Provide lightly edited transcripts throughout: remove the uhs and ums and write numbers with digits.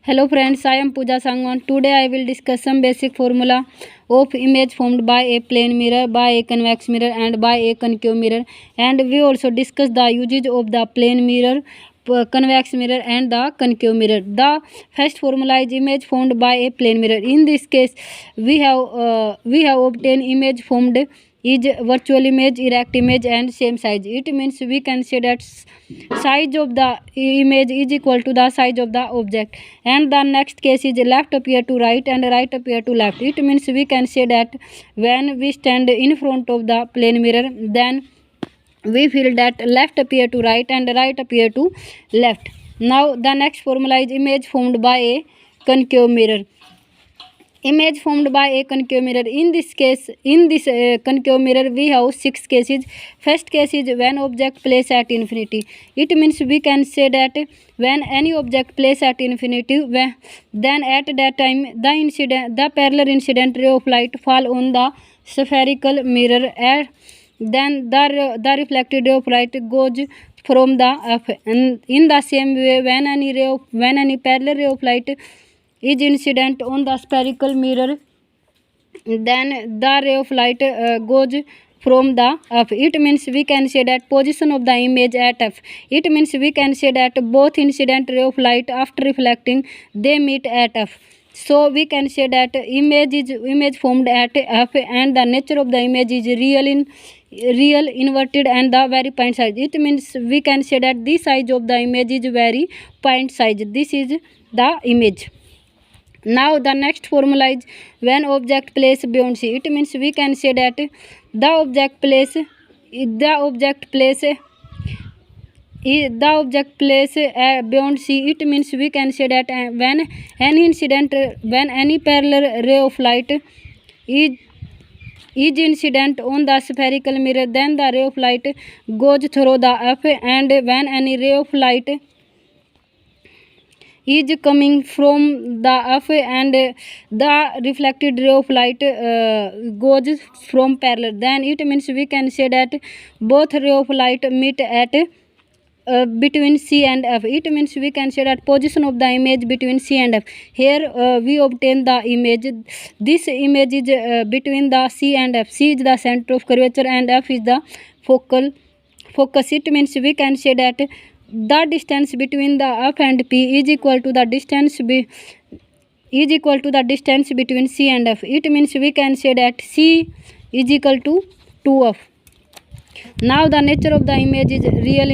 Hello friends, I am Pooja Sangwan. Today I will discuss some basic formula of image formed by a plane mirror, by a convex mirror and by a concave mirror, and we also discuss the uses of the plane mirror, convex mirror and the concave mirror. The first formula is image formed by a plane mirror. In this case we have obtained image formed is virtual image, erect image and same size. It means we can say that size of the image is equal to the size of the object, and the next case is left appear to right and right appear to left. It means we can say that when we stand in front of the plane mirror, then we feel that left appear to right and right appear to left. Now the next formula is image formed by a concave mirror. Image formed by a concave mirror. In this concave mirror we have 6 cases. First case is when object placed at infinity. It means we can say that when any object placed at infinity, then at that time the parallel incident ray of light fall on the spherical mirror, and then the reflected ray of light goes from the F. And in the same way, when any parallel ray of light is incident on the spherical mirror, then the ray of light goes from the F. It means we can say that position of the image at F. It means we can say that both incident ray of light after reflecting they meet at F. So we can say that image formed at F, and the nature of the image is real, inverted and the very point size. It means we can say that the size of the image is very point size. This is the image. Now the next formula is when object placed beyond C. It means we can say that the object placed beyond C. It means we can say that when any parallel ray of light is incident on the spherical mirror, then the ray of light goes through the F, and when any ray of light is coming from the F and the reflected ray of light goes from parallel, then it means we can say that both ray of light meet at between C and F. It means we can say that position of the image between C and F. Here we obtain the image. This image is between the C and F. C is the center of curvature and F is the focus. It means we can say that the distance between the F and P is equal to the distance between C and F. It means we can say that C is equal to 2F. Now the nature of the image is real,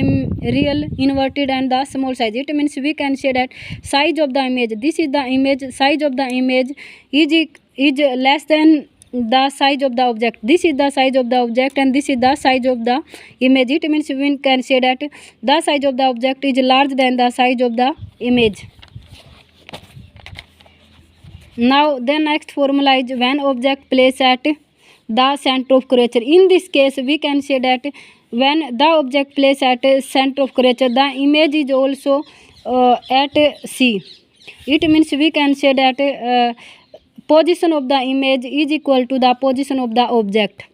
inverted and the small size. It means we can say that size of the image, this is the image, size of the image is less than the size of the object. This is the size of the object and this is the size of the image. It means we can say that the size of the object is larger than the size of the image. Now the next formula is when object placed at the center of curvature. In this case we can say that when the object placed at center of curvature, the image is also at C. It means we can say that position of the image is equal to the position of the object.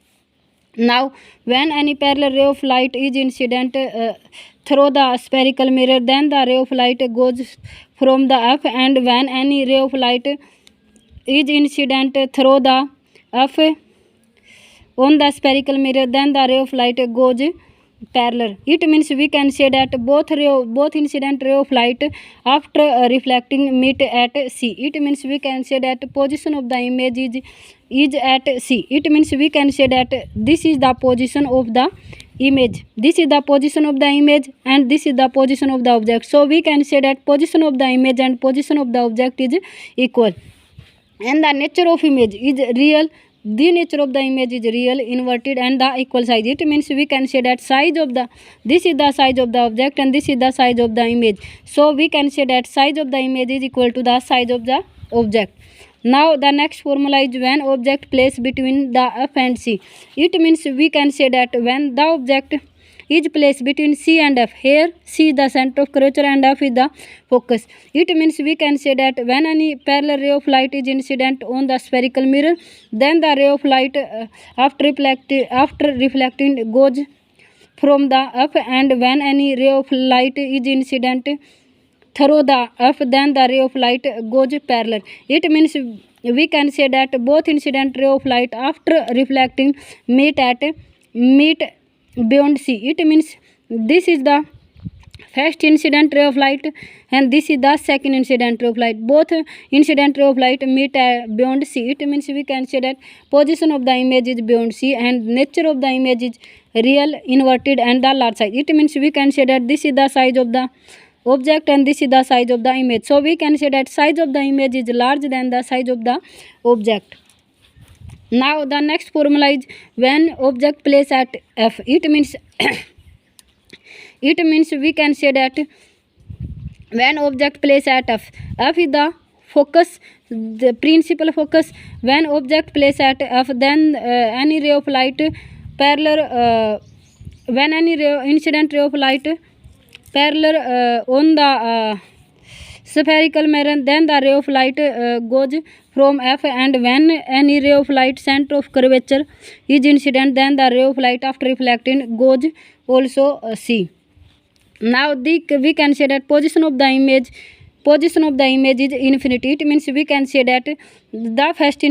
Now when any parallel ray of light is incident through the spherical mirror, then the ray of light goes from the F, and when any ray of light is incident through the F on the spherical mirror, then the ray of light goes parallel. It means we can say that both incident ray of light after reflecting meet at C. It means we can say that position of the image is at C. It means we can say that this is the position of the image, this is the position of the image and this is the position of the object. So we can say that position of the image and position of the object is equal, and the nature of image is real. The nature of the image is real, inverted and the equal size. It means we can say that this is the size of the object and this is the size of the image. So we can say that size of the image is equal to the size of the object. Now the next formula is when object placed between the F and C. It means we can say that when the object is placed between C and F, here C is the center of curvature and F is the focus. It means we can say that when any parallel ray of light is incident on the spherical mirror, then the ray of light after reflecting goes from the F, and when any ray of light is incident through the f, then the ray of light goes parallel. It means we can say that both incident ray of light after reflecting meet beyond c. It means this is the first incident ray of light and this is the second incident ray of light. Both incident ray of light meet beyond c. It means we can say that position of the image is beyond c and nature of the image is real, inverted and the large size. It means we can say that this is the size of the object and this is the size of the image. So we can say that size of the image is larger than the size of the object. Now the next formula is when object placed at f. It means we can say that when object placed at f is the focus, the principal focus. When object placed at f, then any ray of light parallel when any incident ray of light parallel on the spherical mirror, then the ray of light goes from f, and when any ray of light center of curvature is incident, then the ray of light after reflecting goes also c. Now we can say that position of the image is infinity. It means we can say that the first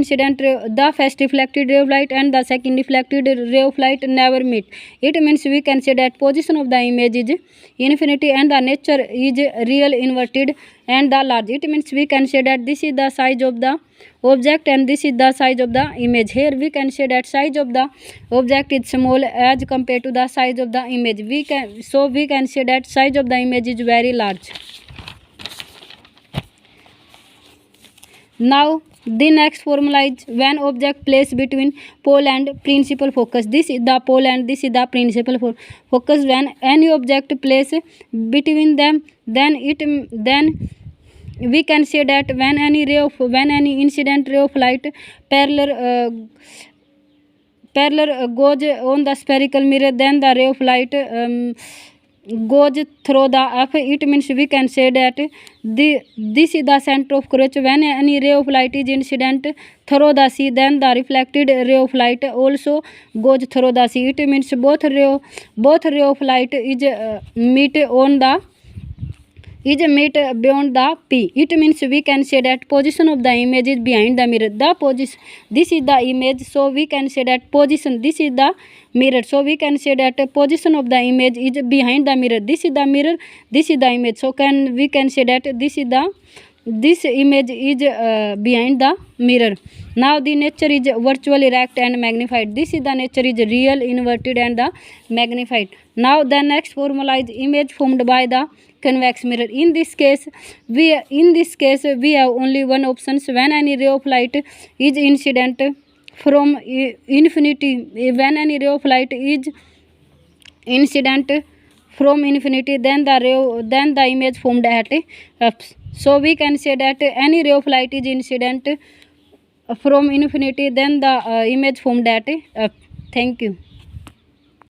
reflected ray of light and the second reflected ray of light never meet. It means we can say that position of the image is infinity and the nature is real, inverted and the large. It means we can say that this is the size of the object and this is the size of the image. Here we can say that size of the object is small as compared to the size of the image. We can say that size of the image is very large. Now the next formula is when object placed between pole and principal focus. This is the pole and this is the principal focus. When any object placed between them, then we can say that when any incident ray of light parallel goes on the spherical mirror, then the ray of light goes through the f. It means we can say that this is the center of curvature. When any ray of light is incident through the c, then the reflected ray of light also goes through the c. It means both ray of light is meet beyond the p. It means we can say that position of the image is behind the mirror. This is the image, so we can say that position, this is the mirror, so we can say that position of the image is behind the mirror. This is the mirror, this is the image, so we can say that this image is behind the mirror. Now the nature is virtually erect and magnified. This is the nature is real, inverted and the magnified. Now the next formula is image formed by the convex mirror. In this case we have only one option. When any ray of light is incident from infinity, when any ray of light is incident from infinity, then the image formed at f. So we can say that any ray of light is incident from infinity, then the image formed at f. Thank you.